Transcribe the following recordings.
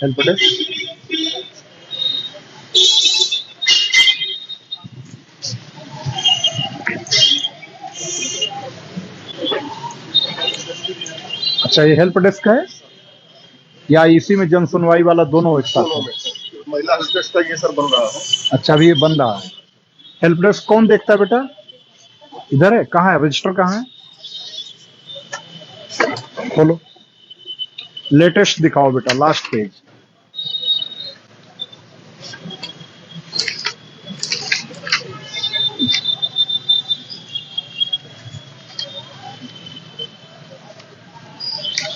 Help desk. अच्छा, ये help desk है या इसी में जन सुनवाई वाला दोनों एक साथ है? महिला हेल्प डेस्क का ये सर बन रहा है। अच्छा, अभी ये बन रहा है। हेल्प डेस्क कौन देखता है बेटा? इधर है, कहाँ है रजिस्टर, कहाँ है? खोलो, लेटेस्ट दिखाओ बेटा, लास्ट पेज।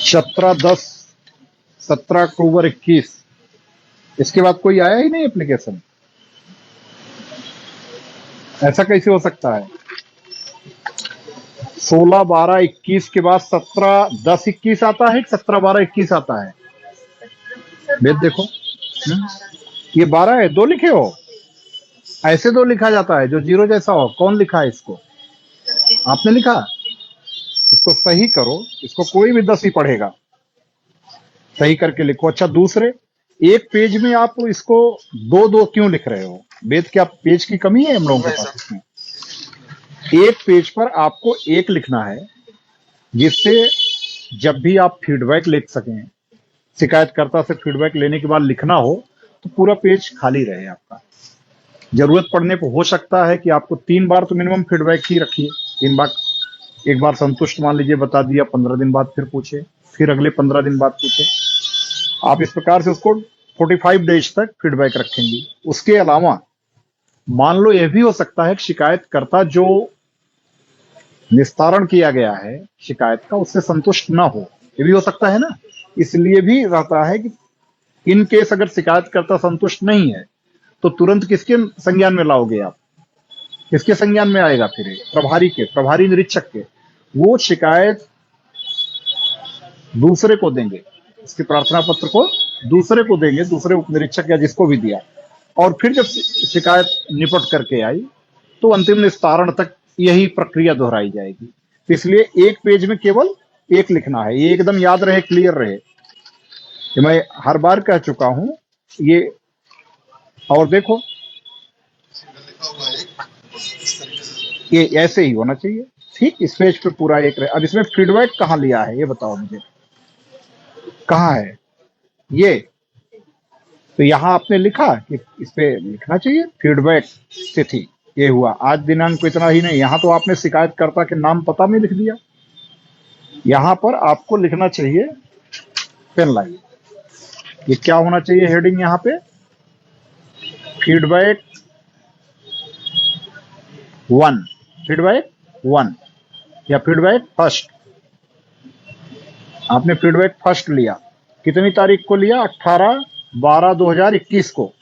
सत्रह 17 अक्टूबर 21। इसके बाद कोई आया ही नहीं एप्लीकेशन। ऐसा कैसे हो सकता है? 16/12/21 के बाद 17/10/21 आता है, 17/12/21 आता है। वेद देखो। ये 12 है, 2 लिखे हो। ऐसे 2 लिखा जाता है जो जीरो जैसा हो। कौन लिखा है इसको? आपने लिखा। इसको सही करो, इसको कोई भी 10 ही पढ़ेगा। सही करके लिखो। अच्छा, दूसरे, एक पेज में आप इसको 2-2 क्यों लिख रहे हो? वेद, क्या पेज की कमी है हम लोगों के पास? इसमें एक पेज पर आपको एक लिखना है, जिससे जब भी आप फीडबैक लिख सकें, शिकायतकर्ता से फीडबैक लेने के बाद लिखना हो तो पूरा पेज खाली रहे आपका। जरूरत पड़ने पर हो सकता है कि आपको 3 बार तो मिनिमम फीडबैक ही रखिए। 3 बार, एक बार संतुष्ट मान लीजिए बता दिया, 15 दिन बाद फिर पूछे, फिर अगले 15 दिन बाद पूछे। आप इस प्रकार से उसको 45 डेज तक फीडबैक रखेंगे। उसके अलावा मान लो यह भी हो सकता है कि शिकायतकर्ता जो निस्तारण किया गया है शिकायत का, उससे संतुष्ट ना हो। ये भी हो सकता है ना। इसलिए भी रहता है कि इन केस अगर शिकायतकर्ता संतुष्ट नहीं है तो तुरंत किसके संज्ञान में लाओगे आप? किसके संज्ञान में आएगा? फिर प्रभारी के, प्रभारी निरीक्षक के। वो शिकायत दूसरे को देंगे, इसके प्रार्थना पत्र को दूसरे को देंगे, दूसरे उप निरीक्षक या जिसको भी दिया। और फिर जब शिकायत निपट करके आई तो अंतिम निस्तारण तक यही प्रक्रिया दोहराई जाएगी। इसलिए एक पेज में केवल एक लिखना है। ये एकदम याद रहे, क्लियर रहे। ये मैं हर बार कह चुका हूं ये। और देखो, ये ऐसे ही होना चाहिए। ठीक, इस पेज पे पूरा एक रहे। अब इसमें फीडबैक कहाँ लिया है ये बताओ मुझे, कहाँ है ये? तो यहां आपने लिखा कि इस पे लिखना चाहिए फीडबैक तिथि, ये हुआ आज दिनांक को। इतना ही नहीं, यहां तो आपने शिकायतकर्ता के नाम पता में लिख दिया। यहां पर आपको लिखना चाहिए, पेन लाइए, ये क्या होना चाहिए हेडिंग यहां पे? फीडबैक 1, फीडबैक 1 या फीडबैक फर्स्ट। आपने फीडबैक फर्स्ट लिया, कितनी तारीख को लिया? 18/12/2021 को।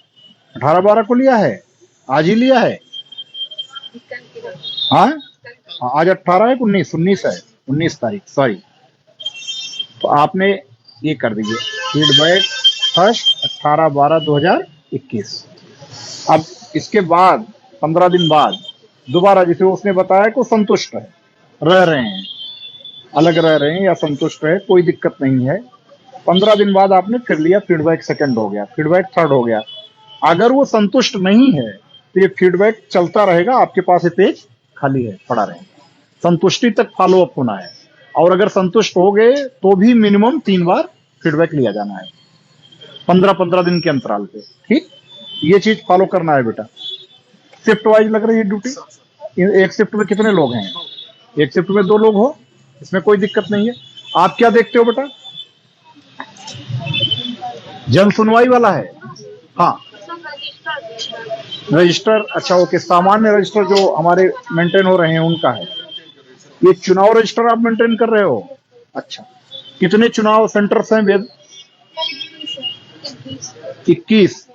18/12 को लिया है, आज ही लिया है। हाँ, आज 18 है, 19 है, 19 तारीख, सॉरी। तो आपने ये कर दीजिए, फीडबैक फर्स्ट 18/12/2021। अब इसके बाद 15 दिन बाद दोबारा, जिसे उसने बताया कि वो संतुष्ट है, रह रहे हैं, अलग रह रहे हैं या संतुष्ट है, कोई दिक्कत नहीं है। 15 दिन बाद आपने फिर लिया, फीडबैक सेकंड हो गया, फीडबैक थर्ड हो गया। अगर वो संतुष्ट नहीं है तो ये फीडबैक चलता रहेगा, आपके पास ये पेज खाली है, पड़ा रहेगा। संतुष्टि तक फॉलो अप होना है। और अगर संतुष्ट हो गए तो भी मिनिमम 3 बार फीडबैक लिया जाना है, 15-15 दिन के अंतराल पे। ठीक, ये चीज फॉलो करना है बेटा। शिफ्ट वाइज लग रही है ड्यूटी। एक शिफ्ट में कितने लोग हैं? एक शिफ्ट में 2 लोग हो, इसमें कोई दिक्कत नहीं है। आप क्या देखते हो बेटा? जन सुनवाई वाला है। हाँ, रजिस्टर। अच्छा, ओके, सामान्य रजिस्टर जो हमारे मेंटेन हो रहे हैं उनका है। ये चुनाव रजिस्टर आप मेंटेन कर रहे हो? अच्छा, कितने चुनाव सेंटर्स हैं वेद? 21।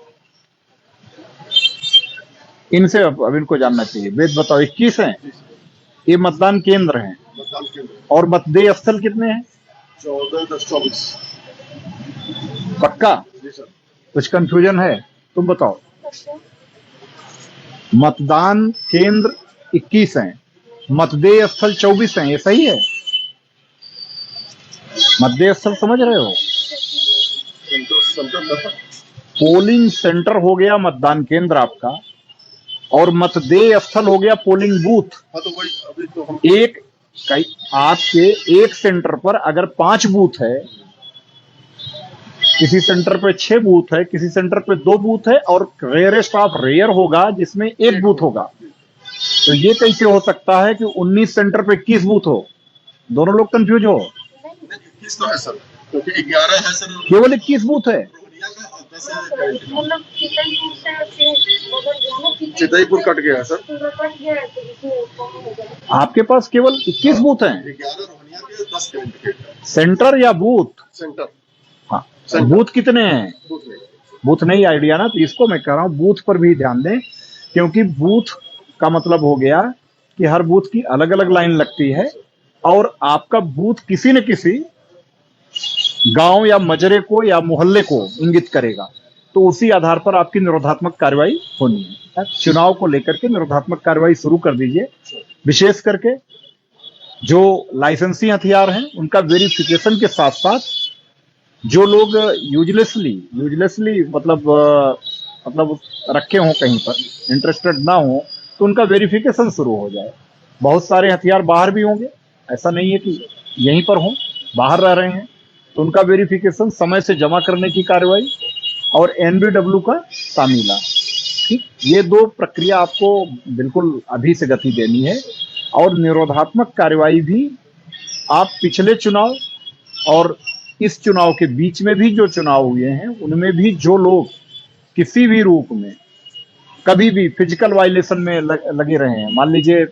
इनसे अब इनको जानना चाहिए। वेद बताओ, 21 हैं? ये मतदान केंद्र हैं। और मतदेय स्थल कितने हैं? 14-24। पक्का? कुछ कंफ्यूजन है? तुम बताओ। मतदान केंद्र 21 हैं, मतदेय स्थल 24 हैं, ये सही है? मतदेय स्थल समझ रहे हो? सेंटर था। पोलिंग सेंटर हो गया मतदान केंद्र आपका, और मतदेय स्थल हो गया पोलिंग बूथ। हाँ तो वही अभी तो हम एक कई आपके एक सेंटर पर अगर 5 बूथ है, किसी सेंटर पे 6 बूथ है, किसी सेंटर पे 2 बूथ है, और रेयरेस्ट ऑफ रेयर होगा जिसमें 1 बूथ होगा, तो ये कैसे हो सकता है कि 19 सेंटर पे 21 बूथ हो? दोनों लोग कंफ्यूज हो। 21 तो है सर, क्योंकि 11 है सर केवल 21 बूथ है। रोहनिया का और 10 है चितईपुर कट गया है सर। आपके पास केवल 21 बूथ हैं, 11 रोहनिया के, 10 कैंडिडेट सेंटर या बूथ? सेंटर। हाँ, सेंटर। बूथ कितने हैं? बूथ में बूथ नहीं आइडिया ना, तो इसको मैं कह रहा हूं बूथ पर भी ध्यान दें, क्योंकि बूथ का मतलब हो गया कि हर बूथ की अलग अलग लाइन लगती है, और आपका बूथ किसी न किसी गांव या मजरे को या मोहल्ले को इंगित करेगा, तो उसी आधार पर आपकी निरोधात्मक कार्रवाई होनी है। चुनाव को लेकर के निरोधात्मक कार्रवाई शुरू कर दीजिए। विशेष करके जो लाइसेंसी हथियार हैं उनका वेरिफिकेशन के साथ साथ, जो लोग यूजलेसली मतलब रखे हों कहीं पर, इंटरेस्टेड ना हो, तो उनका वेरिफिकेशन शुरू हो जाए। बहुत सारे हथियार बाहर भी होंगे, ऐसा नहीं है कि यहीं पर हों, बाहर रह रहे हैं, तो उनका वेरिफिकेशन, समय से जमा करने की कार्रवाई, और एनबीडब्ल्यू का तामीला। ठीक, ये 2 प्रक्रिया आपको बिल्कुल अभी से गति देनी है। और निरोधात्मक कार्रवाई भी आप पिछले चुनाव और इस चुनाव के बीच में भी जो चुनाव हुए हैं, उनमें भी जो लोग किसी भी रूप में कभी भी फिजिकल वायलेशन में लगे रहे हैं, मान लीजिए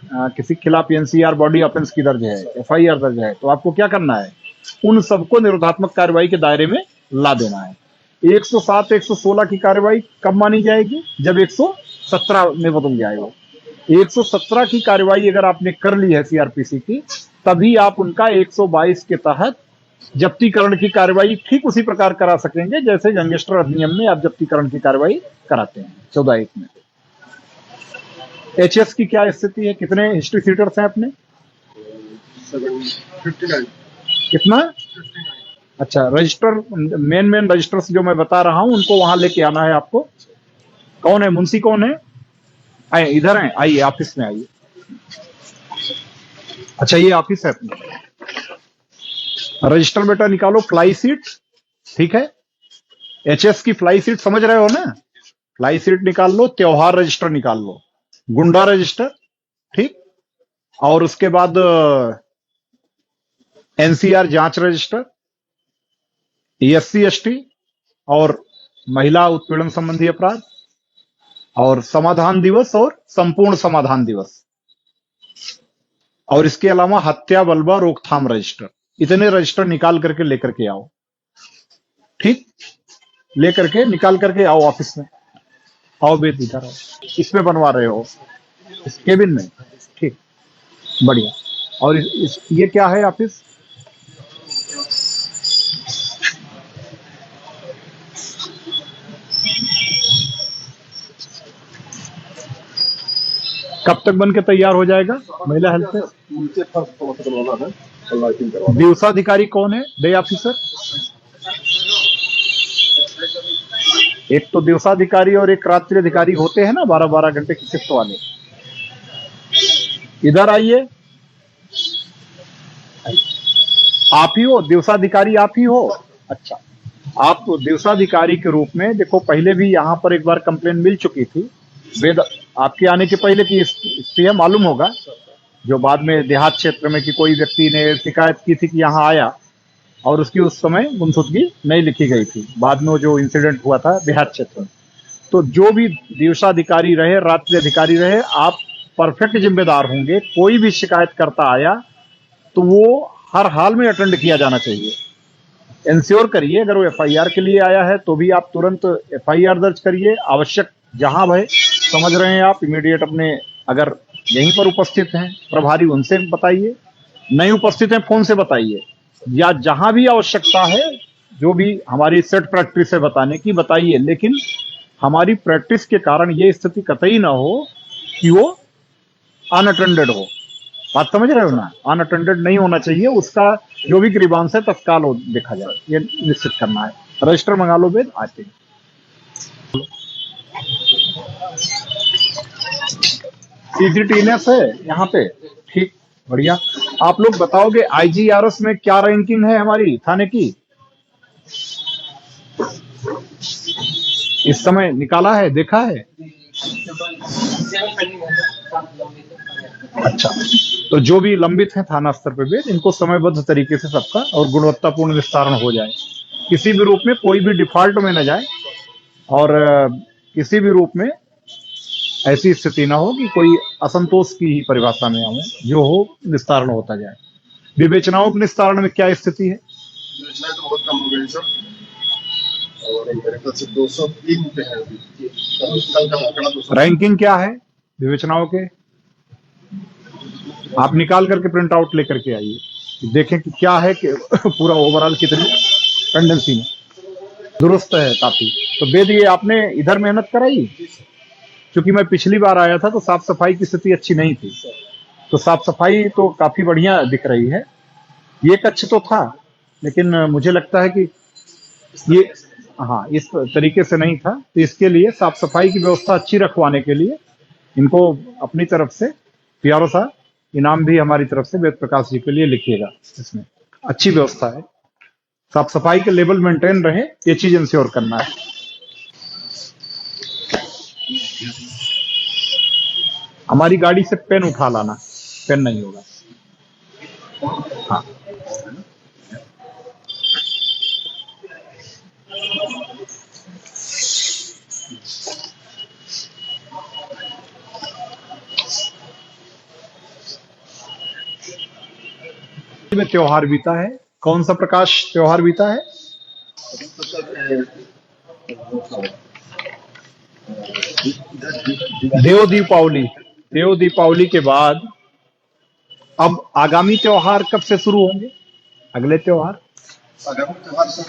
किसी के खिलाफ एनसीआर बॉडी ऑफेंस की दर्ज है, एफआईआर दर्ज है, तो आपको क्या करना है? उन सबको निरोधात्मक कार्रवाई के दायरे में ला देना है। 107, 116 की कार्रवाई कब मानी जाएगी? जब 117 में बदल जाएगा। 117 की कार्रवाई अगर आपने कर ली है सीआरपीसी की, तभी आप उनका 122 के तहत जब्तीकरण की कार्रवाई ठीक उसी प्रकार करा सकेंगे जैसे गैंगस्टर अधिनियम में आप जब्तीकरण की कार्रवाई कराते हैं 14(1) में। एचएस की क्या स्थिति है? कितने हिस्ट्री सीटर्स हैं अपने? 59। कितना? अच्छा, रजिस्टर, मेन रजिस्टर्स जो मैं बता रहा हूं उनको वहां लेके आना है आपको। कौन है मुंशी? कौन है? आइए, इधर हैं, आइए ऑफिस में आइए। अच्छा, ये ऑफिस है अपनी। रजिस्टर बेटा निकालो, फ्लाई सीट, ठीक है? एचएस की फ्लाई सीट समझ रहे हो ना? फ्लाई सीट निकाल लो, त्योहार रजिस्टर निकाल लो, गुंडा रजिस्टर, ठीक, और उसके बाद एनसीआर जांच रजिस्टर, एससी एसटी और महिला उत्पीड़न संबंधी अपराध, और समाधान दिवस और संपूर्ण समाधान दिवस, और इसके अलावा हत्या बलवा रोकथाम रजिस्टर। इतने रजिस्टर निकाल करके लेकर के आओ, ठीक? लेकर के निकाल करके आओ ऑफिस में। आओ बेट, इधर आओ। इसमें बनवा रहे हो? इस केबिन में? ठीक, बढ़िया। और ये क्या है ऑफिस? कब तक बन के तैयार हो जाएगा महिला हेल्थ से? उनके फर्स्ट फॉलो करवाना है और लाइटिंग करवाना दिवसाधिकारी कौन है? Day officer? एक तो दिवसाधिकारी और एक रात्रि अधिकारी होते हैं ना, 12-12 घंटे की शिफ्ट वाले। इधर आइए। आप ही हो दिवसाधिकारी? आप ही हो? अच्छा, आप दिवसाधिकारी के रूप में देखो, पहले भी यहाँ पर एक बार कंप्लेन मिल चुकी थी, वेद आपके आने के पहले की स्थिति है, मालूम होगा, जो बाद में देहात क्षेत्र में कि कोई व्यक्ति ने शिकायत की थी कि यहाँ आया और उसकी उस समय गुमशुदगी नहीं लिखी गई थी, बाद में जो इंसिडेंट हुआ था देहात क्षेत्र में। तो जो भी दिवसाधिकारी रहे, रात्रि अधिकारी रहे, आप परफेक्ट जिम्मेदार होंगे। कोई भी शिकायत करता आया तो वो हर हाल में अटेंड किया जाना चाहिए। इंश्योर करिए, अगर वो एफआईआर के लिए आया है तो भी आप तुरंत एफआईआर दर्ज करिए। आवश्यक जहां भय समझ रहे हैं आप, इमीडिएट अपने, अगर यहीं पर उपस्थित हैं प्रभारी, उनसे बताइए, नहीं उपस्थित हैं फोन से बताइए, या जहां भी आवश्यकता है, जो भी हमारी सेट प्रैक्टिस है बताने की, बताइए। लेकिन हमारी प्रैक्टिस के कारण ये स्थिति कतई ना हो कि वो अनअटेंडेड हो। बात समझ रहे हो ना? अनअटेंडेड नहीं होना चाहिए। उसका जो भी ग्रीवांस है तत्काल देखा जाए, ये निश्चित करना है। रजिस्टर मंगा लो वेद, आते हैं। सीजीटीएनएस है यहाँ पे, ठीक, बढ़िया। आप लोग बताओगे आईजीआरएस में क्या रैंकिंग है हमारी थाने की इस समय? निकाला है, देखा है? अच्छा, तो जो भी लंबित है थाना स्तर पे वेद, इनको समयबद्ध तरीके से सबका और गुणवत्तापूर्ण निस्तारण हो जाए, किसी भी रूप में कोई भी डिफॉल्ट में न जाए, और किसी भी रूप में ऐसी स्थिति ना हो कि कोई असंतोष की ही परिभाषा में आए, जो हो निस्तारण होता जाए। विवेचनाओं के निस्तारण में क्या स्थिति है? योजनाएं तो बहुत कम हो गई सर, और मेरे ख्याल से 203 पे है अभी। कल का आंकड़ा 200। रैंकिंग क्या है विवेचनाओं के? आप निकाल करके प्रिंट आउट लेकर के आइए, देखें कि क्या है कि पूरा ओवरऑल कितनी टेंडेंसी में दुरुस्त है काफी। तो वेद ये आपने इधर मेहनत कराई, क्योंकि मैं पिछली बार आया था तो साफ सफाई की स्थिति अच्छी नहीं थी, तो साफ सफाई तो काफी बढ़िया दिख रही है। ये कच्छ तो था, लेकिन मुझे लगता है कि ये, हाँ, इस तरीके से नहीं था, तो इसके लिए साफ सफाई की व्यवस्था अच्छी रखवाने के लिए इनको अपनी तरफ से प्यारो सा इनाम भी हमारी तरफ से वेद प्रकाश जी के लिए लिखिएगा। इसमें अच्छी व्यवस्था है, साफ सफाई के लेवल मेंटेन रहे, ये चीज इंश्योर करना है। हमारी गाड़ी से पेन उठा लाना, पेन नहीं होगा। हाँ, में त्योहार बीता है, कौन सा प्रकाश त्योहार बीता है? देव दीपावली। देव दीपावली के बाद अब आगामी त्योहार कब से शुरू होंगे? अगले त्योहार आगामी त्योहार सर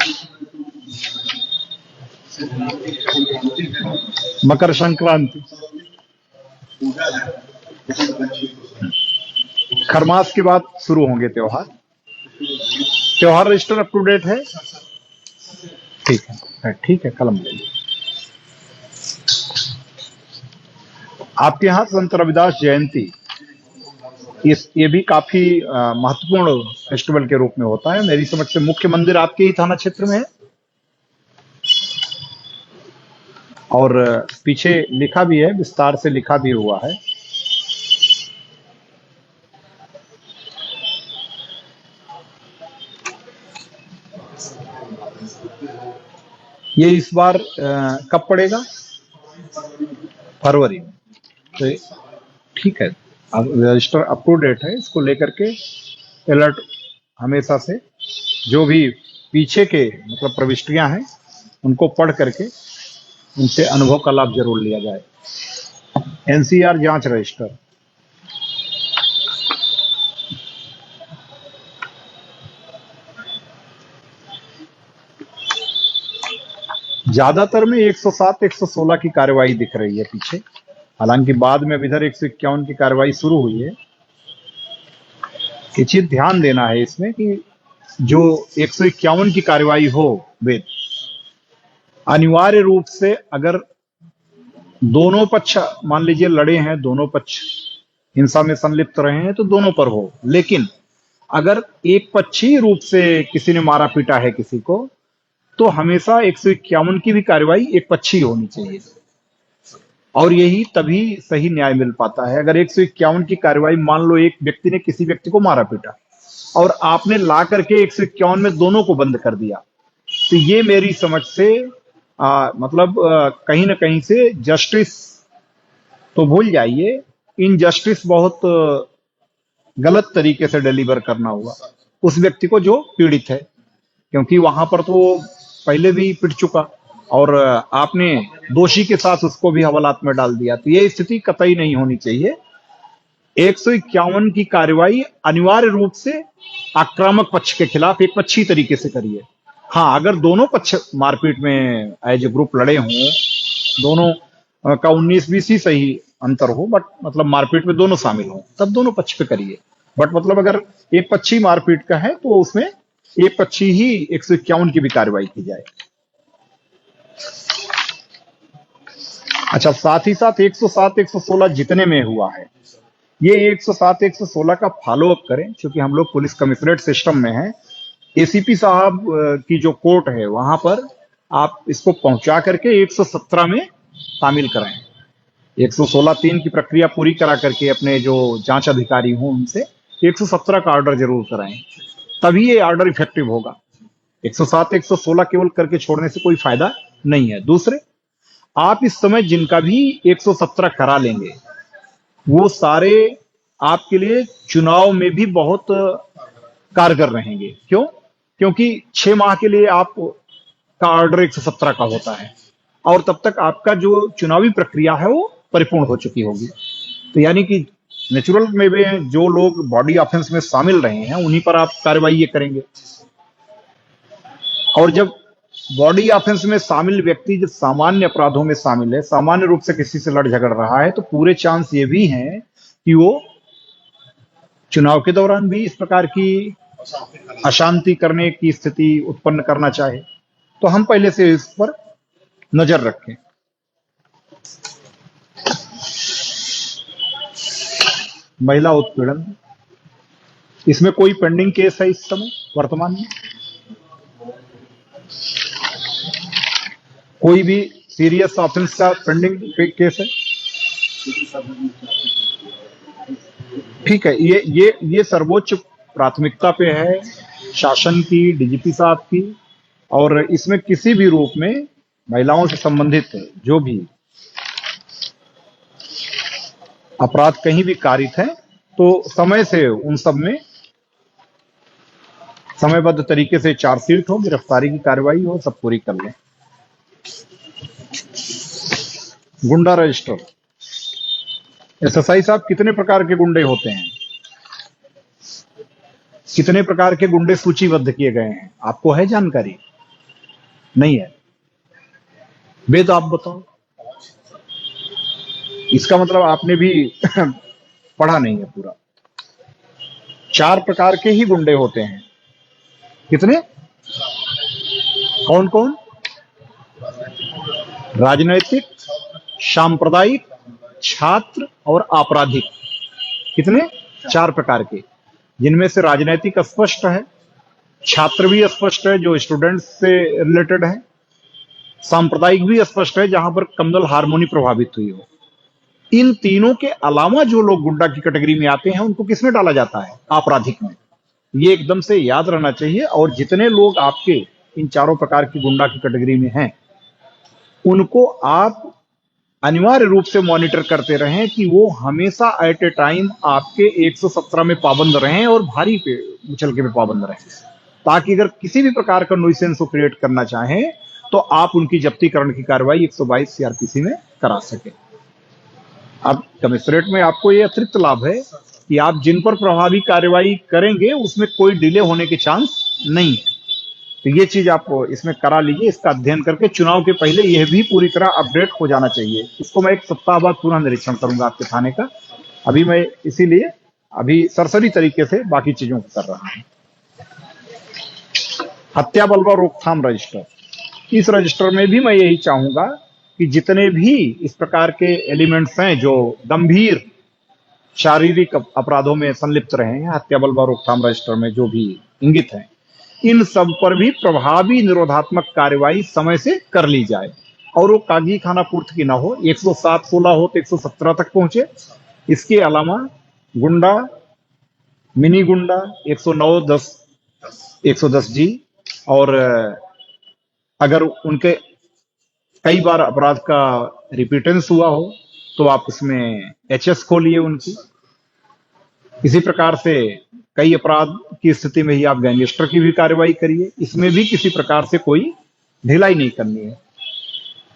मकर संक्रांति, पूजा है, खरमास के बाद शुरू होंगे त्योहार। त्योहार रजिस्टर अप टू डेट है? ठीक है, ठीक है, कलम ले लीजिए। आपके यहाँ संत रविदास जयंती, ये भी काफी महत्वपूर्ण फेस्टिवल के रूप में होता है। मेरी समझ से मुख्य मंदिर आपके ही थाना क्षेत्र में है, और पीछे लिखा भी है, विस्तार से लिखा भी हुआ है। ये इस बार कब पड़ेगा? फरवरी में। तो ठीक है, रजिस्टर अप टू डेट है, इसको लेकर के अलर्ट हमेशा से, जो भी पीछे के मतलब प्रविष्टियां हैं उनको पढ़ करके उनसे अनुभव का लाभ जरूर लिया जाए। एनसीआर जांच रजिस्टर, ज्यादातर में 107, 116 की कार्रवाई दिख रही है पीछे, हालांकि बाद में अब इधर 151 की कार्रवाई शुरू हुई है। ये चीज ध्यान देना है इसमें कि जो 151 की कार्रवाई हो वेद, अनिवार्य रूप से अगर दोनों पक्ष मान लीजिए लड़े हैं, दोनों पक्ष हिंसा में संलिप्त रहे हैं, तो दोनों पर हो। लेकिन अगर एक पक्षीय रूप से किसी ने मारा पीटा है किसी को, तो हमेशा 151 की भी कार्रवाई एक पक्षीय होनी चाहिए, और यही तभी सही न्याय मिल पाता है। अगर 151 की कार्रवाई, मान लो एक व्यक्ति ने किसी व्यक्ति को मारा पीटा और आपने ला करके 151 में दोनों को बंद कर दिया, तो ये मेरी समझ से मतलब कहीं ना कहीं से जस्टिस तो भूल जाइए, इनजस्टिस बहुत गलत तरीके से डिलीवर करना हुआ उस व्यक्ति को जो पीड़ित है, क्योंकि वहां पर तो पहले भी पिट चुका और आपने दोषी के साथ उसको भी हवालात में डाल दिया, तो ये स्थिति कतई नहीं होनी चाहिए। 151 की कार्रवाई अनिवार्य रूप से आक्रामक पक्ष के खिलाफ एक पक्षी तरीके से करिए। हाँ, अगर दोनों पक्ष मारपीट में एज ए ग्रुप लड़े हों, दोनों का 19-20 ही सही अंतर हो, बट मतलब मारपीट में दोनों शामिल हों, तब दोनों पक्ष पे करिए। बट मतलब अगर एक पक्षी मारपीट का है तो उसमें एक पक्षी ही 151 की भी कार्रवाई की जाए। अच्छा, साथ ही साथ 107 116 जितने में हुआ है, ये 107 116 का फॉलो अप करें, क्योंकि हम लोग पुलिस कमिश्नरेट सिस्टम में हैं। एसीपी साहब की जो कोर्ट है वहां पर आप इसको पहुंचा करके 117 में शामिल कराएं। 116(3) की प्रक्रिया पूरी करा करके अपने जो जांच अधिकारी हों उनसे 117 का ऑर्डर जरूर कराएं, तभी ये ऑर्डर इफेक्टिव होगा। 107 116 केवल करके छोड़ने से कोई फायदा नहीं है। दूसरे, आप इस समय जिनका भी 117 करा लेंगे वो सारे आपके लिए चुनाव में भी बहुत कारगर रहेंगे। क्यों? क्योंकि 6 माह के लिए आप का ऑर्डर 117 का होता है और तब तक आपका जो चुनावी प्रक्रिया है वो परिपूर्ण हो चुकी होगी। तो यानी कि नेचुरल में भी जो लोग बॉडी ऑफेंस में शामिल रहे हैं उन्हीं पर आप कार्रवाई ये करेंगे। और जब बॉडी ऑफेंस में शामिल व्यक्ति जब सामान्य अपराधों में शामिल है, सामान्य रूप से किसी से लड़ झगड़ रहा है, तो पूरे चांस ये भी हैं कि वो चुनाव के दौरान भी इस प्रकार की अशांति करने की स्थिति उत्पन्न करना चाहे। तो हम पहले से इस पर नजर रखें। महिला उत्पीड़न, इसमें कोई पेंडिंग केस है इस समय वर्तमान में? कोई भी सीरियस ऑफेंस का पेंडिंग केस है? ठीक है, ये सर्वोच्च प्राथमिकता पे है शासन की, डीजीपी साहब की, और इसमें किसी भी रूप में महिलाओं से संबंधित जो भी अपराध कहीं भी कारित है तो समय से उन सब में समयबद्ध तरीके से चार्जशीट हो, गिरफ्तारी की कार्रवाई हो, सब पूरी कर लें। गुंडा रजिस्टर, एसएसआई साहब, कितने प्रकार के गुंडे होते हैं? कितने प्रकार के गुंडे सूचीबद्ध किए गए हैं? आपको है जानकारी? नहीं है? वेद आप बताओ। इसका मतलब आपने भी पढ़ा नहीं है पूरा। 4 प्रकार के ही गुंडे होते हैं। कितने? कौन कौन? राजनैतिक, सांप्रदायिक, छात्र और आपराधिक। कितने? 4 प्रकार के, जिनमें से राजनैतिक स्पष्ट है, छात्र भी स्पष्ट है जो स्टूडेंट्स से रिलेटेड है, सांप्रदायिक भी स्पष्ट है जहां पर कम्युनल हार्मोनी प्रभावित हुई हो। इन तीनों के अलावा जो लोग गुंडा की कैटेगरी में आते हैं उनको किसमें डाला जाता है? आपराधिक में। ये एकदम से याद रहना चाहिए। और जितने लोग आपके इन चारों प्रकार की गुंडा की कैटेगरी में हैं उनको आप अनिवार्य रूप से मॉनिटर करते रहें कि वो हमेशा एट ए टाइम आपके 117 में पाबंद रहें और भारी पे मुचलके में पाबंद रहें, ताकि अगर किसी भी प्रकार का नुइसेंस को क्रिएट करना चाहें तो आप उनकी जब्तीकरण की कार्रवाई 122 सीआरपीसी में करा सके। अब कमिश्नरेट में आपको ये अतिरिक्त लाभ है कि आप जिन पर प्रभावी कार्रवाई करेंगे उसमें कोई डिले होने के चांस नहीं है। तो ये चीज आप इसमें करा लीजिए, इसका अध्ययन करके चुनाव के पहले यह भी पूरी तरह अपडेट हो जाना चाहिए। इसको मैं 1 सप्ताह बाद पुनः निरीक्षण करूंगा आपके थाने का। अभी मैं इसीलिए अभी सरसरी तरीके से बाकी चीजों को कर रहा हूं। हत्या बलवा रोकथाम रजिस्टर, इस रजिस्टर में भी मैं यही चाहूंगा कि जितने भी इस प्रकार के एलिमेंट्स हैं जो गंभीर शारीरिक अपराधों में संलिप्त रहे हैं, हत्या बलवा रोकथाम रजिस्टर में जो भी इंगित हैं, इन सब पर भी प्रभावी निरोधात्मक कार्रवाई समय से कर ली जाए और वो कागजी खाना पूर्ति की ना हो। 107-16 हो तो 117 तक पहुंचे। इसके अलावा गुंडा, मिनी गुंडा 109-10 110 जी, और अगर उनके कई बार अपराध का रिपीटेंस हुआ हो तो आप उसमें एचएस खोलिए उनकी। इसी प्रकार से कई अपराध की स्थिति में ही आप गैंगस्टर की भी कार्रवाई करिए। इसमें भी किसी प्रकार से कोई ढिलाई नहीं करनी है।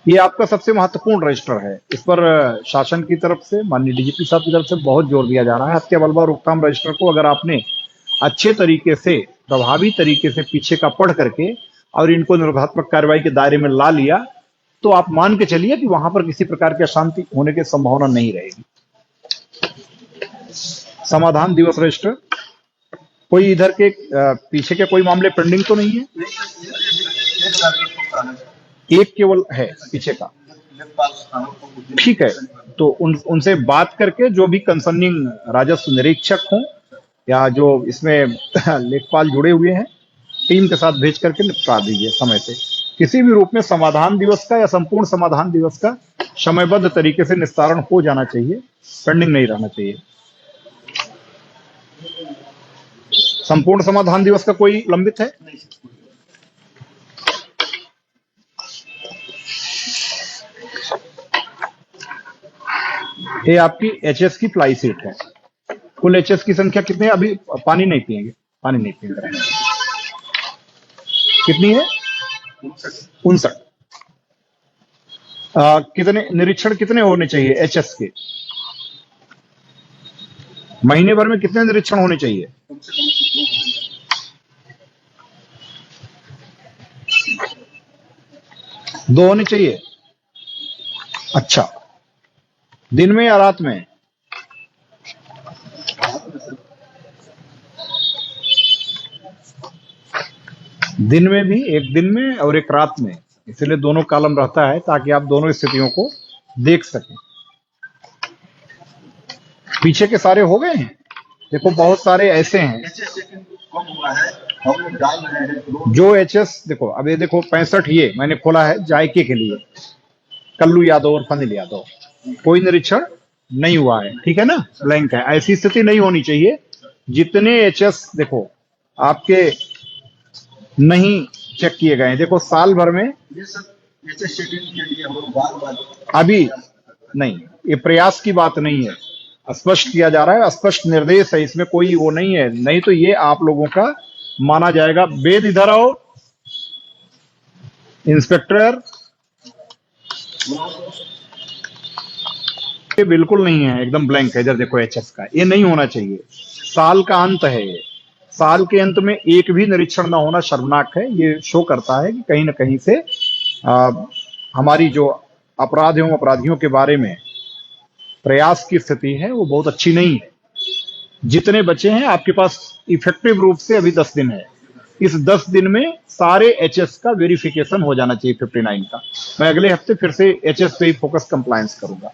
ये आपका सबसे महत्वपूर्ण रजिस्टर है। इस पर शासन की तरफ से, माननीय डीजीपी साहब की तरफ से बहुत जोर दिया जा रहा है। हत्या बलवा रोकथाम रजिस्टर को अगर आपने अच्छे तरीके से, प्रभावी तरीके से पीछे का पढ़ करके और इनको निरोधात्मक कार्रवाई के दायरे में ला लिया तो आप मान के चलिए कि वहां पर किसी प्रकार की अशांति होने की संभावना नहीं रहेगी। समाधान दिवस रजिस्टर, कोई इधर के पीछे के कोई मामले पेंडिंग तो नहीं है? एक केवल है पीछे का, ठीक है। तो उनसे बात करके जो भी कंसर्निंग राजस्व निरीक्षक हों या जो इसमें लेखपाल जुड़े हुए हैं, टीम के साथ भेज करके निपटा दीजिए समय से। किसी भी रूप में समाधान दिवस का या संपूर्ण समाधान दिवस का समयबद्ध तरीके से निस्तारण हो जाना चाहिए, पेंडिंग नहीं रहना चाहिए। संपूर्ण समाधान दिवस का कोई लंबित है? ये आपकी एचएस की फ्लाई सीट है। कुल एचएस की संख्या कितनी है? अभी पानी नहीं पिएंगे, पानी नहीं पिएंगे। कितनी है? 59। कितने निरीक्षण कितने होने चाहिए एचएस के? महीने भर में कितने निरीक्षण होने चाहिए? दो होने चाहिए। अच्छा, दिन में या रात में? दिन में भी, एक दिन में और एक रात में, इसलिए दोनों कॉलम रहता है ताकि आप दोनों स्थितियों को देख सकें। पीछे के सारे हो गए हैं? देखो बहुत सारे ऐसे हैं जो एचएस, देखो अब ये देखो 65 ये मैंने खोला है जायके के लिए, कल्लू यादव और फनिल यादव, कोई निरीक्षण नहीं हुआ है, ठीक है ना, ब्लैंक है। ऐसी स्थिति नहीं होनी चाहिए। जितने एचएस देखो आपके नहीं चेक किए गए हैं, देखो साल भर में अभी नहीं, ये प्रयास की बात नहीं है, स्पष्ट किया जा रहा है, स्पष्ट निर्देश है, इसमें कोई वो नहीं है। नहीं तो ये आप लोगों का माना जाएगा। वेद इधर आओ, इंस्पेक्टर, ये बिल्कुल नहीं है, एकदम ब्लैंक है। इधर देखो एचएस का, ये नहीं होना चाहिए। साल का अंत है ये, साल के अंत में एक भी निरीक्षण ना होना शर्मनाक है। ये शो करता है कि कहीं ना कहीं से हमारी जो अपराध एवं अपराधियों के बारे में प्रयास की स्थिति है वो बहुत अच्छी नहीं है। जितने बचे हैं आपके पास इफेक्टिव रूप से अभी 10 दिन है। इस 10 दिन में सारे एचएस का वेरिफिकेशन हो जाना चाहिए 59 का। मैं अगले हफ्ते फिर से एचएस पे ही फोकस कंप्लायंस करूंगा।